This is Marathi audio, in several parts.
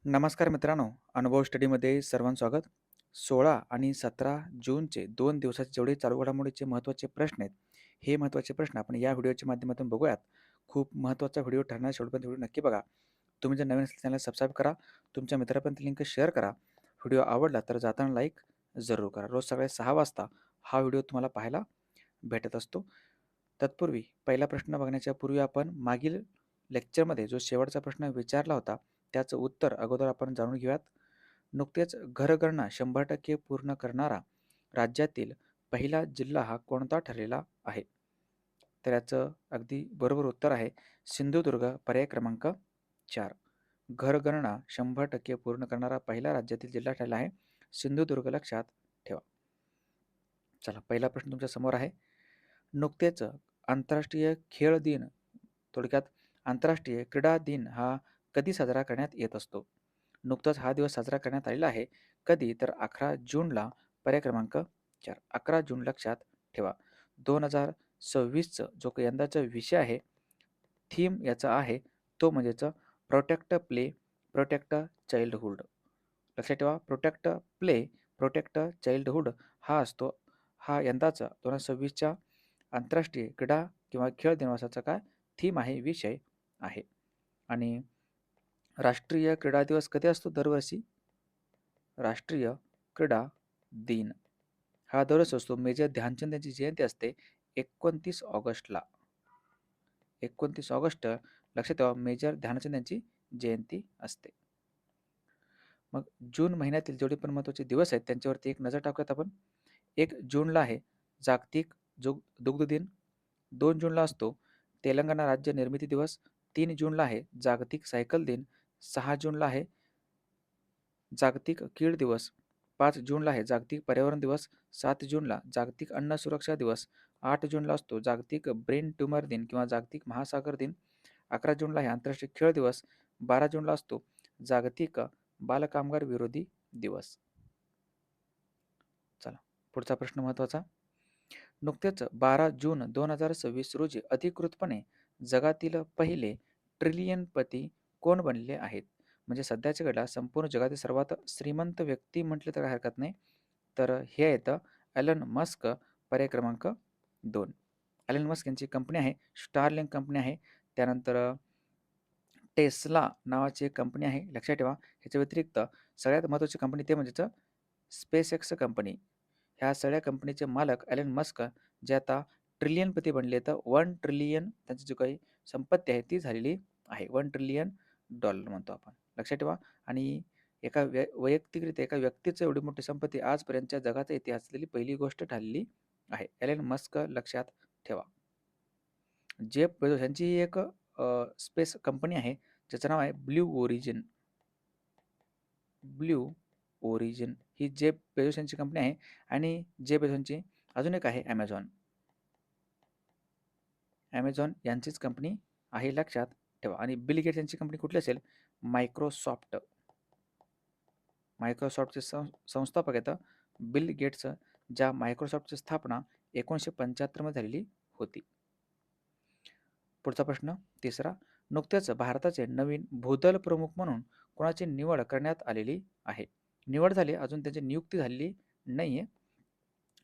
नमस्कार मित्रांनो, अनुभव स्टडीमध्ये सर्वांचं स्वागत. 16 आणि 17 जूनचे 2 दिवसाचे जेवढे चालू घडामोडीचे महत्त्वाचे प्रश्न आहेत, हे महत्त्वाचे प्रश्न आपण या व्हिडिओच्या माध्यमातून बघूयात. खूप महत्त्वाचा व्हिडिओ ठरणार, शेवटपर्यंत व्हिडिओ नक्की बघा. तुम्ही जर नवीन असेल चॅनल सबस्क्राईब करा, तुमच्या मित्रापर्यंत लिंक शेअर करा. व्हिडिओ आवडला तर जाताना लाईक जरूर करा. रोज सकाळी 6 वाजता हा व्हिडिओ तुम्हाला पाहायला भेटत असतो. तत्पूर्वी पहिला प्रश्न बघण्याच्या पूर्वी आपण मागील लेक्चरमध्ये जो शेवटचा प्रश्न विचारला होता, त्याचं उत्तर अगोदर आपण जाणून घेऊयात. नुकतेच घरगणना 100% पूर्ण करणारा राज्यातील पहिला जिल्हा हा कोणता ठरलेला आहे? तर याचं अगदी बरोबर उत्तर आहे सिंधुदुर्ग, पर्याय क्रमांक 4. घरगणना 100% पूर्ण करणारा पहिला राज्यातील जिल्हा ठरला आहे सिंधुदुर्ग, लक्षात ठेवा. चला, पहिला प्रश्न तुमच्या समोर आहे. नुकतेच आंतरराष्ट्रीय खेळ दिन, थोडक्यात आंतरराष्ट्रीय क्रीडा दिन हा कधी साजरा करण्यात येत असतो? नुकताच हा दिवस साजरा करण्यात आलेला आहे. कधी? तर 11 जूनला. पर्याय क्रमांक 4. 11 जून, लक्षात ठेवा. 2026चं जो काही यंदाचा विषय आहे, थीम याचा आहे तो म्हणजेच प्रोटेक्ट प्ले, प्रोटेक्ट चाइल्डहुड. लक्षात ठेवा, प्रोटेक्ट प्ले, प्रोटेक्ट चाइल्डहुड हा असतो, हा यंदाचा 2026च्या आंतरराष्ट्रीय क्रीडा किंवा खेळ दिवसाचा काय थीम आहे, विषय आहे. आणि राष्ट्रीय क्रीडा दिवस कधी असतो दरवर्षी? राष्ट्रीय क्रीडा दिन हा दरवर्षी असतो. मेजर ध्यानचंद यांची जयंती असते 29 ऑगस्टला. 29 ऑगस्ट, लक्षात ठेवा, मेजर ध्यानचंद यांची जयंती असते. मग जून महिन्यातील जेवढे पण महत्त्वाचे दिवस आहेत त्यांच्यावरती एक नजर टाकूयात आपण. 1 जूनला आहे जागतिक दुग्ध दिन. 2 जूनला असतो तेलंगणा राज्य निर्मिती दिवस. 3 जूनला आहे जागतिक सायकल दिन. 6 जूनला आहे जागतिक कीड दिवस. 5 जूनला आहे जागतिक पर्यावरण दिवस. 7 जूनला जागतिक अन्न सुरक्षा दिवस. 8 जूनला असतो जागतिक ब्रेन ट्यूमर दिन किंवा जागतिक महासागर दिन. 11 जूनला आहे आंतरराष्ट्रीय खेळ दिवस. 12 जूनला असतो जागतिक बालकामगार विरोधी दिवस. चला, पुढचा प्रश्न महत्त्वाचा. नुकतेच 12 जून 2026 रोजी अधिकृतपणे जगातील पहिले ट्रिलियनपती कोण बनले आहेत? म्हणजे सध्याच्या घडीला संपूर्ण जगातील सर्वात श्रीमंत व्यक्ती म्हटले तर काही हरकत नाही. तर हे आहेत एलन मस्क. पर्याय क्रमांक 2. एलन मस्क यांची कंपनी आहे स्टारलिंक कंपनी आहे. त्यानंतर टेस्ला नावाची एक कंपनी आहे, लक्षात ठेवा. ह्याच्या व्यतिरिक्त सगळ्यात महत्त्वाची कंपनी ते म्हणजेच स्पेस एक्स कंपनी. ह्या सगळ्या कंपनीचे मालक एलन मस्क, जे आता ट्रिलियनपती बनले, तर 1 ट्रिलियन त्यांची जी काही संपत्ती आहे ती झालेली आहे. $1 ट्रिलियन म्हणतो आपण, लक्षात ठेवा. आणि एका वैयक्तिकरित्या एका व्यक्तीचं एवढी मोठी संपत्ती आजपर्यंतच्या जगाचा इतिहास असलेली पहिली गोष्ट ठरलेली आहे. एलन मस्क, लक्षात ठेवा. जेफ बेझोस यांची एक स्पेस कंपनी आहे ज्याचं नाव आहे ब्ल्यू ओरिजिन. ब्ल्यू ओरिजिन ही जेफ बेझोस यांची कंपनी आहे. आणि जेफ बेझोसची अजून एक आहे ॲमेझॉन. ॲमेझॉन यांचीच कंपनी आहे, लक्षात ठेवा. आणि बिल गेट्स यांची कंपनी कुठली असेल? मायक्रोसॉफ्ट. मायक्रोसॉफ्टचे संस्थापक आहेत बिल गेट्स, ज्या मायक्रोसॉफ्टची स्थापना 1975 मध्ये झालेली होती. पुढचा प्रश्न तिसरा. नुकतेच भारताचे नवीन भूदल प्रमुख म्हणून कोणाची निवड करण्यात आलेली आहे? निवड झाली, अजून त्यांची नियुक्ती झालेली नाही आहे.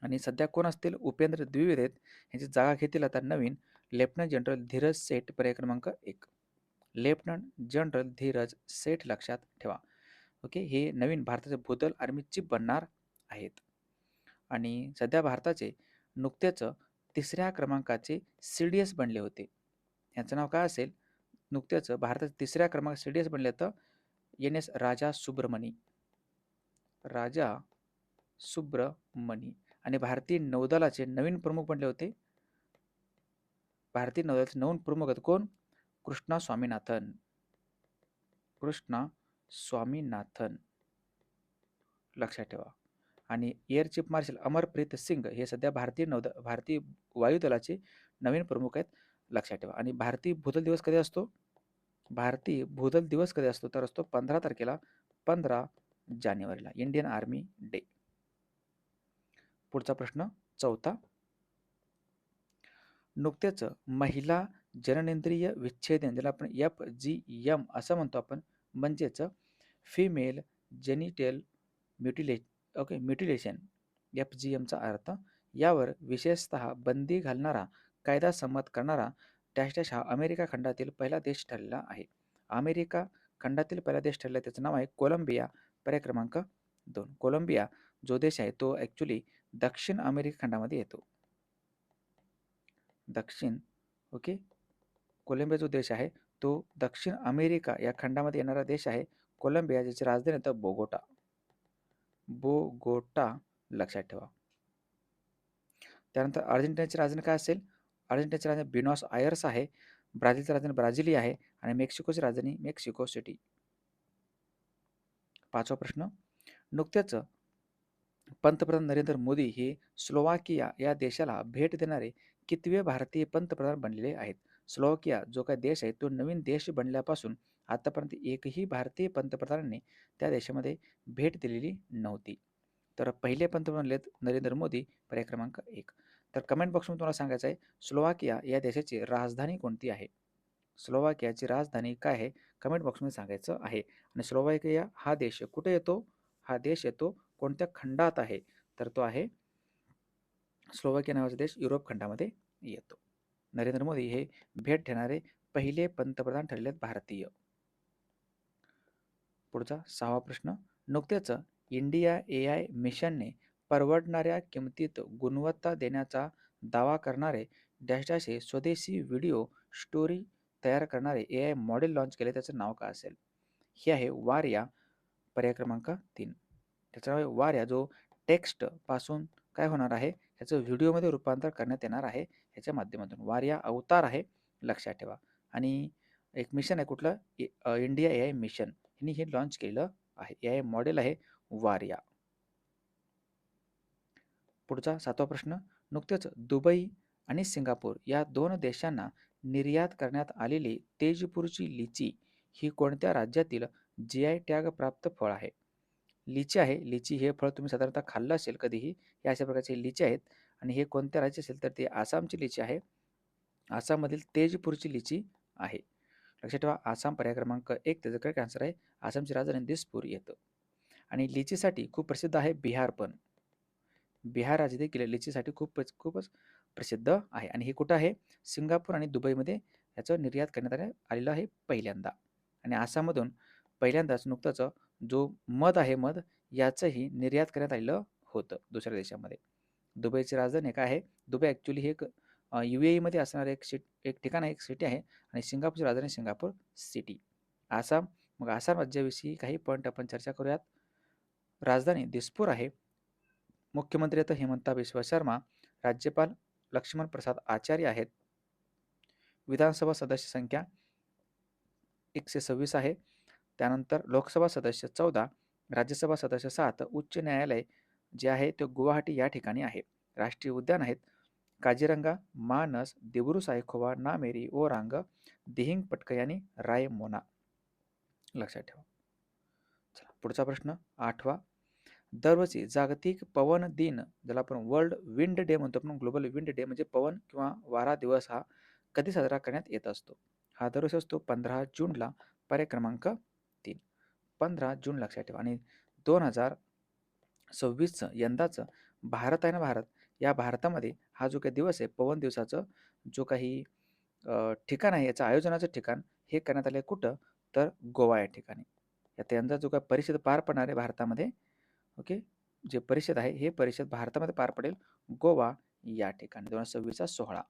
आणि सध्या कोण असतील? उपेंद्र द्विवेदी आहेत. यांची जागा घेतील आता नवीन लेफ्टनंट जनरल धीरज सेठ. पर्याय क्रमांक 1. लेफ्टनंट जनरल धीरज सेठ, लक्षात ठेवा. ओके, हे नवीन भारताचे भूदल आर्मी चीफ बनणार आहेत. आणि सध्या भारताचे नुकतेच 3ऱ्या क्रमांकाचे CDS बनले होते. यांचं नाव काय असेल? नुकतेच भारताचे 3ऱ्या क्रमांक CDS बनले तर NS राजा सुब्रमणी. राजा सुब्रमणी. आणि भारतीय नौदलाचे नवीन प्रमुख बनले होते. भारतीय नौदलाचे नवीन प्रमुख आहेत कोण? कृष्णा स्वामीनाथन. कृष्णा स्वामीनाथन, लक्षात ठेवा. आणि air chief marshal Amarpreet Singh हे सध्या भारतीय वायुदलाचे नवीन प्रमुख आहेत, लक्षात ठेवा. आणि भारतीय भूदल दिवस कधी असतो? भारतीय भूदल दिवस कधी असतो? तर असतो 15 तारखेला, 15 जानेवारीला, इंडियन आर्मी डे. पुढचा प्रश्न चौथा. नुकतेच महिला जननेंद्रिय विच्छेदन, ज्याला आपण FGM असं म्हणतो आपण, म्हणजेच फिमेल जेनिटल म्युटिले म्युटिलेशन FGMचा अर्थ. यावर विशेषतः बंदी घालणारा कायदा संमत करणारा डॅश डॅश हा अमेरिका खंडातील पहिला देश ठरलेला आहे. अमेरिका खंडातील पहिला देश ठरलेला त्याचं नाव आहे कोलंबिया. पर्याय क्रमांक 2. कोलंबिया जो देश आहे तो ॲक्च्युली दक्षिण अमेरिका खंडामध्ये येतो. दक्षिण ओके कोलंबिया जो देश आहे तो दक्षिण अमेरिका या खंडामध्ये येणारा देश आहे. कोलंबिया ज्याची राजधानी आहे बोगोटा. बोगोटा लक्षात ठेवा. त्यानंतर अर्जेंटिनाची राजधानी काय असेल? अर्जेंटिनाची राजधानी बिनॉस आयर्स आहे. ब्राझीलची राजधानी ब्राझिली आहे आणि मेक्सिकोची राजधानी मेक्सिको सिटी. 5वा प्रश्न. नुकत्याच पंतप्रधान नरेंद्र मोदी हे स्लोवाकिया या देशाला भेट देणारे कितवे भारतीय पंतप्रधान बनलेले आहेत? स्लोवाकिया जो काही देश आहे तो नवीन देश बनल्यापासून आतापर्यंत एकही भारतीय पंतप्रधानांनी त्या देशामध्ये भेट दिलेली नव्हती. तर पहिले पंतप्रधान आहेत नरेंद्र मोदी. पर्याय क्रमांक 1. तर कमेंट बॉक्समध्ये तुम्हाला सांगायचं आहे स्लोवाकिया या देशाची राजधानी कोणती आहे? स्लोवाकियाची राजधानी काय आहे? कमेंट बॉक्समध्ये सांगायचं आहे. आणि स्लोवाकिया हा देश कुठे येतो? हा देश येतो कोणत्या खंडात आहे? तर तो आहे स्लोवाकिया नावाचा देश युरोप खंडामध्ये येतो. नरेंद्र मोदी हे भेट देणारे पहिले पंतप्रधान ठरलेत भारतीय. पुढचा 6वा प्रश्न. नुकत्याच इंडिया AI मिशनने परवडणाऱ्या किमतीत गुणवत्ता देण्याचा दावा करणारे डॅश डॅश हे स्वदेशी व्हिडिओ स्टोरी तयार करणारे AI मॉडेल लॉन्च केले. त्याचं नाव काय असेल? हे आहे वार्या. पर्याय क्रमांक 3. त्याचं नाव आहे वार्या जो टेक्स्ट पासून काय होणार आहे? ह्याचं व्हिडिओमध्ये रूपांतर करण्यात येणार आहे ह्याच्या माध्यमातून. वार्या अवतार आहे लक्षात ठेवा. आणि एक मिशन आहे कुठलं? इंडिया AI मिशन यांनी हे लॉन्च केलं आहे. AI मॉडेल आहे वार्या. पुढचा 7वा प्रश्न. नुकतेच दुबई आणि सिंगापूर या 2 देशांना निर्यात करण्यात आलेली तेजपूरची लिची ही कोणत्या राज्यातील GI टॅग प्राप्त फळ आहे? लिची आहे. लिची हे फळ तुम्ही साधारणतः खाल्लं असेल कधीही. हे अशा प्रकारचे लिची आहेत आणि हे कोणत्या राज्याची असेल तर ते आसामची लिची आहे. आसाममधील तेजपूरची लिची आहे. लक्षात ठेवा आसाम. पर्याय क्रमांक 1 त्याचं करेक्ट आन्सर आहे. आसामची राजधानी दिसपूर येतं. आणि लिचीसाठी खूप प्रसिद्ध आहे बिहार पण. बिहार राज्य देखील लिचीसाठी खूपच प्रसिद्ध आहे. आणि हे कुठं आहे? सिंगापूर आणि दुबईमध्ये याचं निर्यात करण्यात आलेलं आहे पहिल्यांदा. आणि आसाममधून पहिल्यांदाच नुकताच जो मध आहे मध याचंही निर्यात करण्यात आलेलं होतं दुसऱ्या देशामध्ये. दुबईची राजधानी काय आहे? दुबई ॲक्च्युली हे एक UAEमध्ये असणारं एक ठिकाण आहे, एक सिटी आहे. आणि सिंगापूरची राजधानी सिंगापूर सिटी. आसाम. मग आसाम राज्याविषयी काही पॉईंट आपण चर्चा करूयात. राजधानी दिसपूर आहे. मुख्यमंत्री आता हिमंता बिस्वा शर्मा. राज्यपाल लक्ष्मण प्रसाद आचार्य आहेत. विधानसभा सदस्य संख्या 126 आहे. त्यानंतर लोकसभा सदस्य 14, राज्यसभा सदस्य 7, उच्च न्यायालय जे आहे ते गुवाहाटी या ठिकाणी आहे. राष्ट्रीय उद्यान आहेत काझीरंगा, मानस, दिब्रू सायखोवा, नामेरी, ओरांग, दिहिंग पटकई आणि रायमोना. लक्षात ठेवा. चला पुढचा प्रश्न 8वा. दरवर्षी जागतिक पवन दिन ज्याला आपण वर्ल्ड विंड डे म्हणतो आपण ग्लोबल विंड डे म्हणजे पवन किंवा वारा दिवस हा कधी साजरा करण्यात येत असतो? हा दरवर्षी असतो 15 जूनला. पर्याय क्रमांक 3. 15 जून लक्षात ठेवा. आणि 2026चं यंदाचं भारत आहे ना भारत या भारतामध्ये हा जो काही दिवस आहे पवन दिवसाचं जो काही ठिकाण आहे याचं आयोजनाचं ठिकाण हे करण्यात आलं आहे कुठं? तर गोवा या ठिकाणी. आता यंदा जो काही परिषद पार पडणार आहे भारतामध्ये ओके जे परिषद आहे हे परिषद भारतामध्ये पार पडेल गोवा या ठिकाणी 2026चा सोहळा.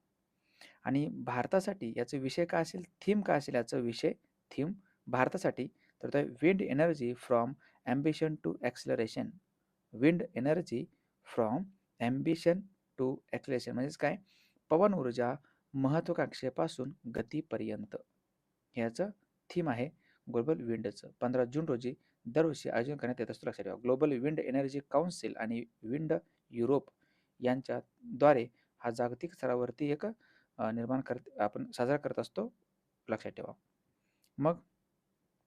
आणि भारतासाठी याचा विषय काय असेल? थीम काय असेल याचा विषय? थीम भारतासाठी तर तो wind energy from ambition to acceleration. Wind energy from ambition to acceleration म्हणजेच काय? पवन ऊर्जा महत्त्वाकांक्षेपासून गतीपर्यंत ह्याचं थीम आहे ग्लोबल विंडचं. 15 जून रोजी दरवर्षी आयोजन करण्यात येत असतो. लक्षात ठेवा. ग्लोबल विंड एनर्जी काउन्सिल आणि विंड युरोप यांच्याद्वारे हा जागतिक स्तरावरती एक निर्माण आपण साजरा करत असतो. लक्षात ठेवा. मग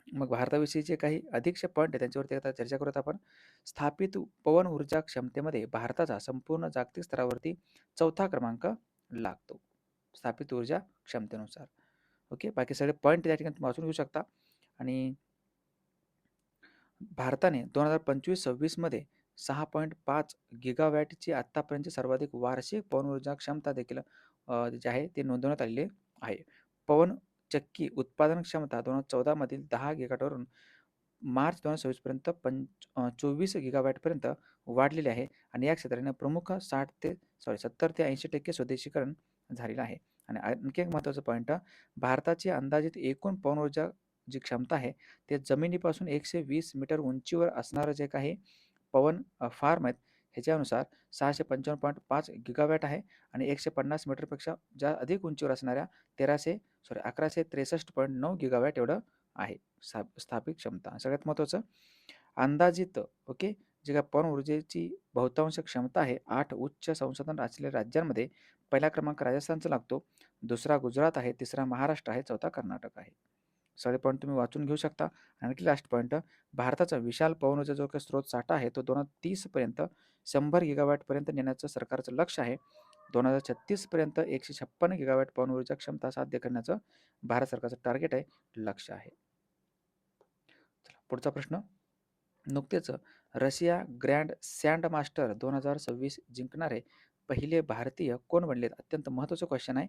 मग भारताविषयी जे काही अधिकचे पॉईंट आहे त्यांच्यावरती आता चर्चा करूयात आपण. स्थापित पवन ऊर्जा क्षमतेमध्ये भारताचा संपूर्ण जागतिक स्तरावरती 4था क्रमांक लागतो स्थापित ऊर्जा क्षमतेनुसार. ओके बाकी सगळे पॉईंट त्या ठिकाणी तुम्ही वाचून घेऊ शकता. आणि भारताने 2025-26 मध्ये 6.5 गिगावॅटची आत्तापर्यंतची सर्वाधिक वार्षिक पवन ऊर्जा क्षमता देखील जी आहे ती नोंदवण्यात आलेली आहे. पवन चक्की उत्पादन क्षमता 2014 मधील 10 गिगावॅटवरून मार्च 2026 पर्यंत 24 गिगावॅटपर्यंत वाढलेली आहे आणि या क्षेत्राने प्रमुख 70 ते 80% स्वदेशीकरण झालेलं आहे. आणि आणखी एक महत्त्वाचं पॉईंट, भारताची अंदाजित एकूण पवन ऊर्जा जी क्षमता आहे ते जमिनीपासून 120 मीटर उंचीवर असणारं जे काही पवन फार्म आहेत ह्याच्यानुसार 655.5 गिगावॅट आहे आणि 150 मीटरपेक्षा अधिक उंचीवर असणाऱ्या 1163.9 गिगावॅट एवढं आहे स्थापित क्षमता. सगळ्यात महत्त्वाचं अंदाजित ओके जे काय पवन ऊर्जेची बहुतांश क्षमता आहे 8 उच्च संसाधन असलेल्या राज्यांमध्ये पहिला क्रमांक राजस्थानचा लागतो, दुसरा गुजरात आहे, तिसरा महाराष्ट्र आहे, चौथा कर्नाटक आहे. सगळे पॉईंट तुम्ही वाचून घेऊ शकता. आणखी लास्ट पॉईंट, भारताचा विशाल पवन ऊर्जा जो काही स्रोत साठा आहे तो 2030 पर्यंत 100 गिगावॅटपर्यंत नेण्याचं सरकारचं लक्ष आहे. 2036 पर्यंत 156 गिगावॅट पवन ऊर्जा क्षमता साध्य करण्याचं भारत सरकारचं टार्गेट आहे, लक्ष आहे. चला पुढचा प्रश्न. नुकतेच रशिया ग्रँड सँड मास्टर 2026 जिंकणारे पहिले भारतीय कोण बनलेत? अत्यंत महत्त्वाचं क्वेश्चन आहे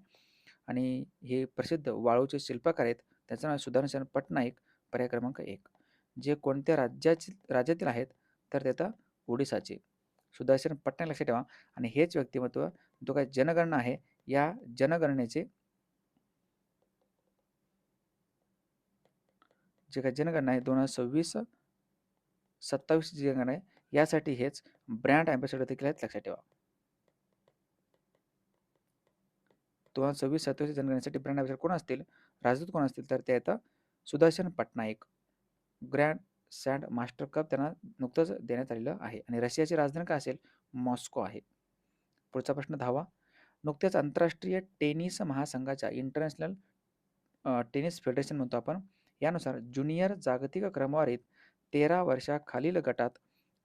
आणि हे प्रसिद्ध वाळूचे शिल्पकार आहेत. त्याचं नाव सुदर्शन पटनाईक, पर्याय क्रमांक 1. जे कोणत्या राज्यातील आहेत तर ते आता ओडिसाचे. सुदर्शन पटनाईक लक्षात ठेवा आणि हेच व्यक्तिमत्व जो काही जनगणना आहे या जनगणनेचे जे काही जनगणना आहे 2026-27 जी जनगणना आहे यासाठी हेच ब्रँड अँबॅसेडर देखील आहेत, लक्षात ठेवा. 2026-27 जनगणनेसाठी ब्रँड अँबॅसेडर कोण असतील, राजदूत कोण असतील तर ते येतं Sudarshan Pattnaik. Grand sand master cup त्यांना नुकतंच देण्यात आलेलं आहे आणि रशियाची राजधानी काय असेल, मॉस्को आहे. पुढचा प्रश्न 10वा. नुकत्याच आंतरराष्ट्रीय टेनिस महासंघाच्या इंटरनॅशनल टेनिस फेडरेशन म्हणतो आपण यानुसार ज्युनियर जागतिक क्रमवारीत 13 वर्षाखालील गटात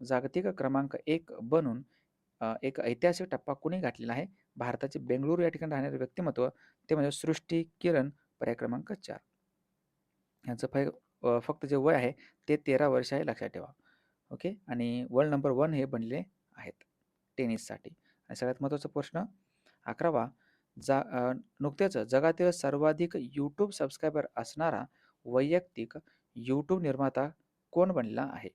जागतिक क्रमांक 1 बनून एक ऐतिहासिक टप्पा कुणी गाठलेला आहे? भारताचे बेंगळुरू या ठिकाणी राहणारे व्यक्तिमत्व ते म्हणजे सृष्टी किरण, पर्याय क्रमांक 4. यांचं फक्त जे वय आहे ते 13 वर्ष आहे, लक्षात ठेवा. ओके आणि वर्ल्ड नंबर 1 हे बनलेले आहेत टेनिससाठी. आणि सगळ्यात महत्त्वाचा प्रश्न 11वा. नुकतेच जगातील सर्वाधिक यूट्यूब सबस्क्रायबर असणारा वैयक्तिक यूट्यूब निर्माता कोण बनलेला आहे?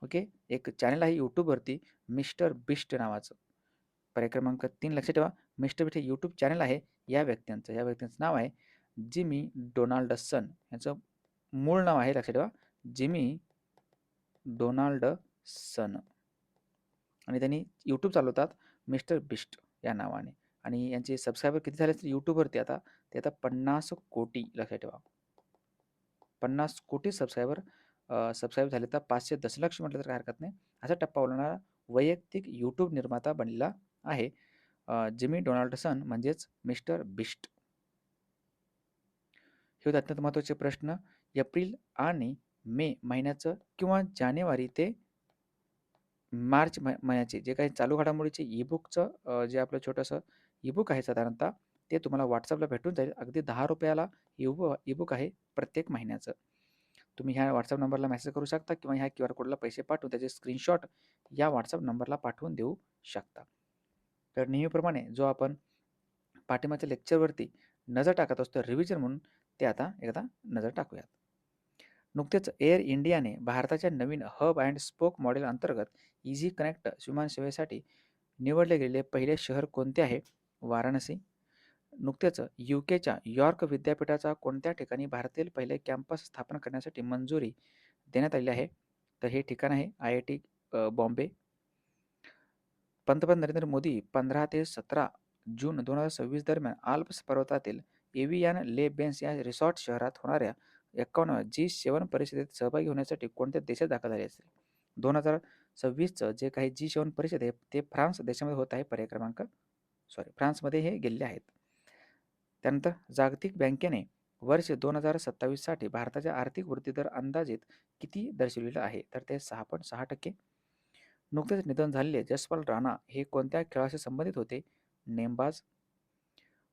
ओके एक चॅनल आहे यूट्यूबवरती मिस्टर बिस्ट नावाचं, पर्याय क्रमांक 3 लक्षात ठेवा. मिस्टर बिस्ट हे यूट्यूब चॅनल आहे या व्यक्तींचं नाव आहे जिमी डोनाल्डसन. यांचं मूळ नाव आहे, लक्षात ठेवा, जिमी डोनाल्डसन आणि त्यांनी यूट्यूब चालवतात मिस्टर बिस्ट या नावाने आणि यांचे सबस्क्रायबर किती झाले तर यूट्यूबवरती आता ते आता 50 कोटी, लक्षात ठेवा. 50 कोटी सबस्क्राईब झाले तर 500 दशलक्ष म्हटलं तर काय हरकत नाही. असा टप्पा ओलांडणारा वैयक्तिक यूट्यूब निर्माता बनलेला आहे जिमी डोनाल्डसन म्हणजेच मिस्टर बिस्ट. हे होते अत्यंत महत्त्वाचे प्रश्न. एप्रिल आणि मे महिन्याचं किंवा जानेवारी ते मार्च महिन्याचे जे काही चालू घडामोडीचे ईबुकचं जे आपलं छोटंसं ईबुक आहे साधारणतः ते तुम्हाला व्हॉट्सअपला भेटून जाईल. अगदी 10 रुपयाला ईबुक आहे प्रत्येक महिन्याचं. तुम्ही ह्या व्हॉट्सअप नंबरला मेसेज करू शकता किंवा ह्या QR कोडला पैसे पाठवून त्याचे स्क्रीनशॉट या व्हॉट्सअप नंबरला पाठवून देऊ शकता. तर नेहमीप्रमाणे जो आपण पाठिंबाच्या लेक्चरवरती नजर टाकत असतो रिव्हिजन म्हणून ते आता एकदा नजर टाकूयात. नुकतेच एअर इंडियाने भारताच्या नवीन हब अँड स्पोक मॉडेल अंतर्गत इझी कनेक्ट विमानसेवेसाठी निवडले गेलेले पहिले शहर कोणते आहे? वाराणसी. नुकतेच UKच्या यॉर्क विद्यापीठाचा कोणत्या ठिकाणी भारतातील पहिले कॅम्पस स्थापन करण्यासाठी मंजुरी देण्यात आली आहे? तर हे ठिकाण आहे IIT बॉम्बे. पंतप्रधान नरेंद्र मोदी 15 ते 17 जून 2026 दरम्यान आल्प्स पर्वतातील एव्हियान ले बेन्स या रिसॉर्ट शहरात होणाऱ्या 51व्या G7 परिषदेत सहभागी होण्यासाठी कोणत्या देशात दाखल झाले असेल? 2026चं जे काही G7 परिषद आहे ते फ्रान्स देशामध्ये होत आहे, पर्याय क्रमांक फ्रान्समध्ये हे गेलेले आहेत. त्यानंतर जागतिक बँकेने वर्ष 2027 साठी भारताच्या आर्थिक वृद्धी दर अंदाजित किती दर्शविलेला आहे? तर ते 6.6%. नुकतेच निधन झालेले जसपाल राणा हे कोणत्या खेळाशी संबंधित होते? नेमबाज.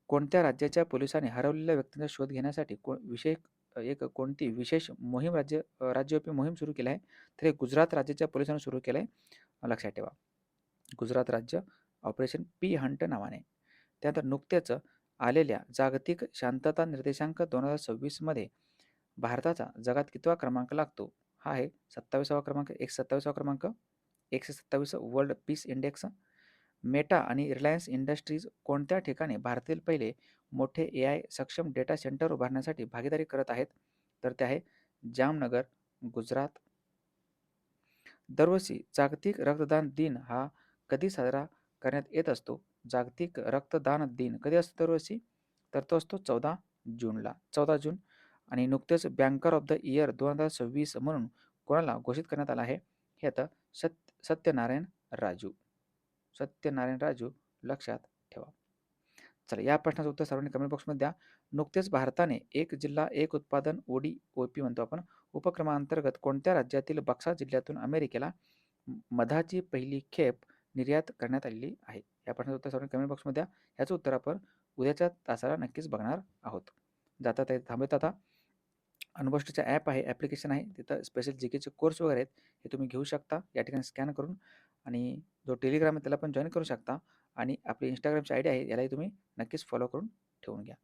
कोणत्या राज्याच्या पोलिसांनी हरवलेल्या व्यक्तींचा शोध घेण्यासाठी विशेष एक कोणती विशेष मोहीम राज्यव्यापी मोहीम सुरू केली आहे? तर हे गुजरात राज्याच्या पोलिसांनी सुरू केलं आहे, लक्षात ठेवा. गुजरात राज्य ऑपरेशन पी हंट नावाने. त्यानंतर नुकत्याच आलेल्या जागतिक शांतता निर्देशांक 2026 मध्ये भारताचा जगात कितवा क्रमांक लागतो? हा आहे 27वा क्रमांक, 127वा क्रमांक, 127 वर्ल्ड पीस इंडेक्स. मेटा आणि रिलायन्स इंडस्ट्रीज कोणत्या ठिकाणी भारतातील पहिले मोठे AI सक्षम डेटा सेंटर उभारण्यासाठी भागीदारी करत आहेत? तर ते आहे जामनगर, गुजरात. दरवर्षी जागतिक रक्तदान दिन हा कधी साजरा करण्यात येत असतो? जागतिक रक्तदान दिन कधी असतो दरवर्षी? तर तो असतो 14 जूनला, 14 जून. आणि नुकतेच बँकर ऑफ द इयर 2026 म्हणून कोणाला घोषित करण्यात आलं आहे? हे आता सत्यनारायण राजू. सत्यनारायण राजू, लक्षात ठेवा. चला, या प्रश्नाचं उत्तर सर्वांनी कमेंट बॉक्समध्ये द्या. नुकतेच भारताने एक जिल्हा एक उत्पादन ODOP म्हणतो आपण उपक्रमांतर्गत कोणत्या राज्यातील बक्सा जिल्ह्यातून अमेरिकेला मधाची पहिली खेप निर्यात करण्यात आलेली आहे? या प्रश्नाचं उत्तर सर्वांनी कमेंट बॉक्समध्ये द्या. याचं उत्तर आपण उद्याच्या तासाला नक्कीच बघणार आहोत. जाता थांबत आता अनुभवष्टचं ॲप आहे, ॲप्लिकेशन आहे. तिथं स्पेशल GKचे कोर्स वगैरे आहेत, हे तुम्ही घेऊ शकता या ठिकाणी स्कॅन करून. आणि जो टेलिग्राम आहे त्याला पण जॉईन करू शकता. आणि आपली इंस्टाग्रामची आयडी आहे, यालाही तुम्ही नक्कीच फॉलो करून ठेवून घ्या.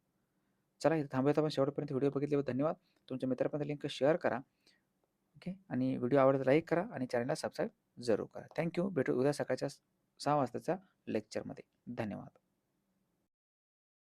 चला, इथे थांबूयात आपण. शेवटपर्यंत व्हिडिओ बघितल्याबद्दल धन्यवाद. तुमच्या मित्रांपर्यंत लिंक शेअर करा. ओके, आणि व्हिडिओ आवडला लाईक करा आणि चॅनलला सबस्क्राईब जरूर करा. थँक्यू. भेटू उद्या सकाळच्या 6 वाजताच्या लेक्चरमध्ये. धन्यवाद.